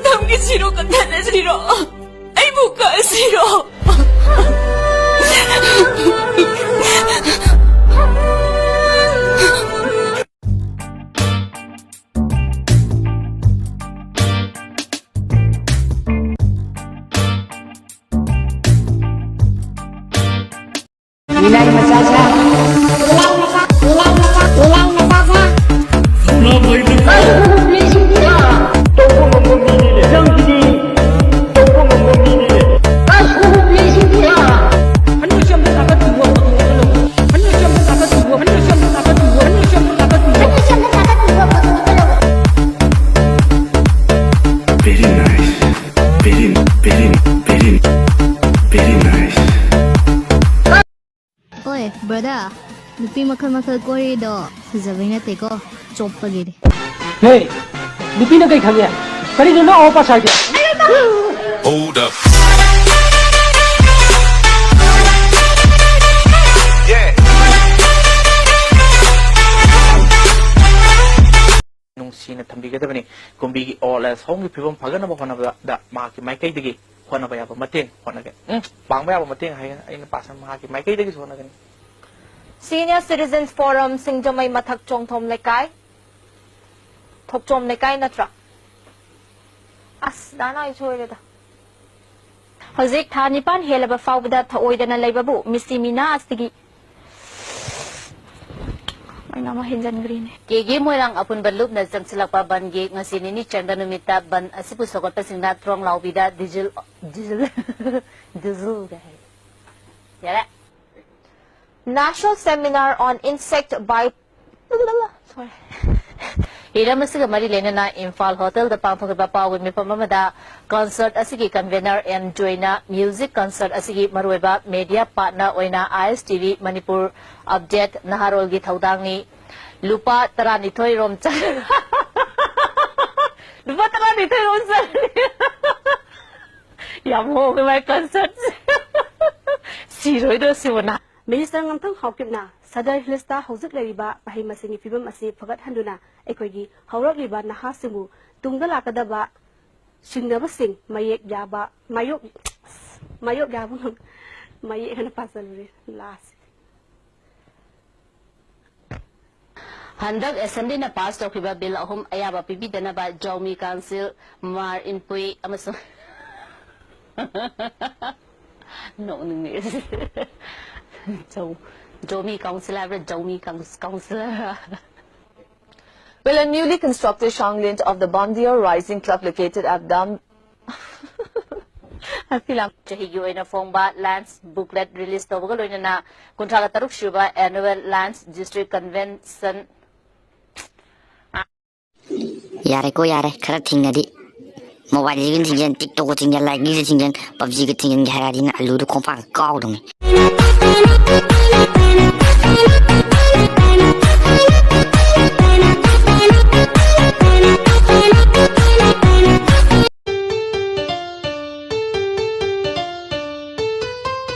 담기 싫어 끝나는 싫어 아이 못 가 싫어 Nilai masaja. Oi, brother. Nupi makal kori do. Zabina teko chop pagi de. Hey, Nupi na kay kanya. Kani do na opa side. Hold up. Nungsi na tambi kita bani kumbi olas hong pibom pagan na bakona da maki mai kai digi hona ba ya ba mating hona ke bang ba ya ba mating hai ai na pasan maki mai kai digi hona ke Senior Citizens Forum Singjamai Mathak Chongthom Lekai Thokchom Lekai natra As dana ichoi da Hazik Thanipan helaba fawda thaoidana leibabu misimina astigi nama hinjan green Kegi moirang apun berlup na jangsilakpa ban ge ngasini ni chanda numita ban asipu sokot pasingna trong laubida diesel gahe yara National Seminar on Insect Sorry. Ira masiga mari lenana Imphal Hotel da pangthokba pawin mi pamamada concert asigi convener and joina music concert asigi marueba media partner oina ISTV Manipur update naharol gi thaudang ni lupa tarani thoi rom cha lupa tarani thoi rom cha yamo mai concert siroi do siwana Minister Ngamthang Hawkipna Sadar Hilsta Hauzik Leriba Pahima Singi Fibam Asi Fagat Handuna Ekogi Haurak Liba Nahasimu Tungala Kadaba Shingnaba Sing Mayek Yaba Mayok Yabun Mayek and Pasal last Handak Assembly na pass to kiba bill ahom ayaba pipi dana ba Jawmi Council Mar Inpui amaso no ni Jawmi Council Jawmi Council Well, a newly constructed Shanglint of the Bandia Rising Club located at Dam I feel like Chahigyo in a form ba lands booklet released to Bogalo in a Kuntraga Taruk Shuba annual lands district convention. Yare ko yare khara thing adi mobile jing jing TikTok jing like jing PUBG jing harari na alu ko pa ka dong